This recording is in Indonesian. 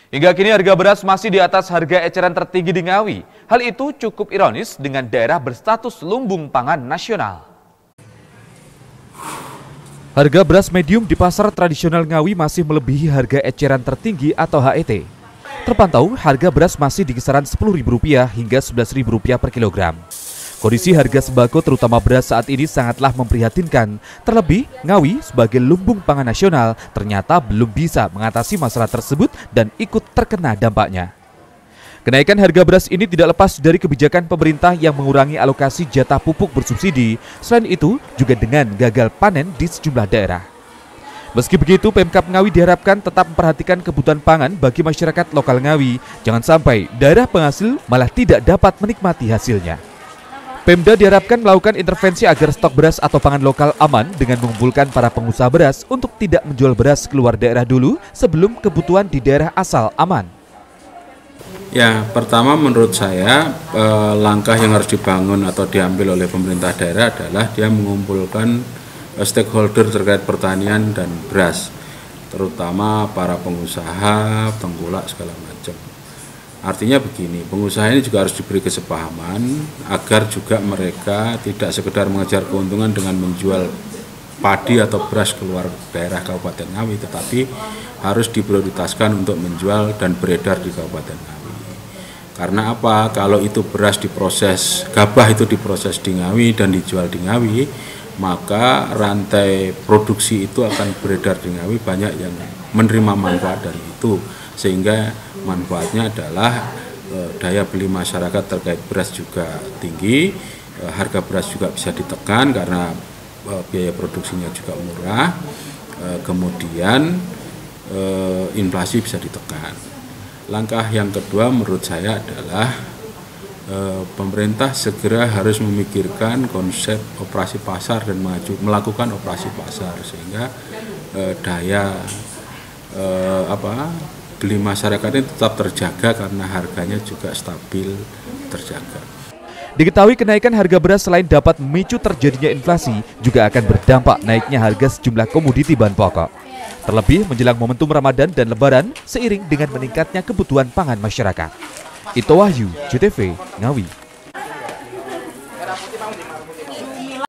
Hingga kini harga beras masih di atas harga eceran tertinggi di Ngawi. Hal itu cukup ironis dengan daerah berstatus lumbung pangan nasional. Harga beras medium di pasar tradisional Ngawi masih melebihi harga eceran tertinggi atau HET. Terpantau harga beras masih di kisaran Rp10.000 hingga Rp11.000 per kilogram. Kondisi harga sembako terutama beras saat ini sangatlah memprihatinkan. Terlebih, Ngawi sebagai lumbung pangan nasional ternyata belum bisa mengatasi masalah tersebut dan ikut terkena dampaknya. Kenaikan harga beras ini tidak lepas dari kebijakan pemerintah yang mengurangi alokasi jatah pupuk bersubsidi. Selain itu, juga dengan gagal panen di sejumlah daerah. Meski begitu, Pemkab Ngawi diharapkan tetap memperhatikan kebutuhan pangan bagi masyarakat lokal Ngawi. Jangan sampai daerah penghasil malah tidak dapat menikmati hasilnya. Pemda diharapkan melakukan intervensi agar stok beras atau pangan lokal aman dengan mengumpulkan para pengusaha beras untuk tidak menjual beras keluar daerah dulu sebelum kebutuhan di daerah asal aman. Ya, pertama menurut saya langkah yang harus dibangun atau diambil oleh pemerintah daerah adalah dia mengumpulkan stakeholder terkait pertanian dan beras, terutama para pengusaha, tengkulak segala macam. Artinya begini, pengusaha ini juga harus diberi kesepahaman agar juga mereka tidak sekedar mengejar keuntungan dengan menjual padi atau beras keluar daerah Kabupaten Ngawi, tetapi harus diprioritaskan untuk menjual dan beredar di Kabupaten Ngawi. Karena apa? Kalau itu beras diproses, gabah itu diproses di Ngawi dan dijual di Ngawi, maka rantai produksi itu akan beredar di Ngawi, banyak yang menerima manfaat dari itu. Sehingga manfaatnya adalah daya beli masyarakat terkait beras juga tinggi, harga beras juga bisa ditekan karena biaya produksinya juga murah, kemudian inflasi bisa ditekan. Langkah yang kedua menurut saya adalah pemerintah segera harus memikirkan konsep operasi pasar dan melakukan operasi pasar sehingga daya beli masyarakat ini tetap terjaga karena harganya juga stabil terjaga. Diketahui kenaikan harga beras selain dapat memicu terjadinya inflasi, juga akan berdampak naiknya harga sejumlah komoditi bahan pokok. Terlebih menjelang momentum Ramadan dan Lebaran seiring dengan meningkatnya kebutuhan pangan masyarakat. Ito Wahyu, JTV, Ngawi.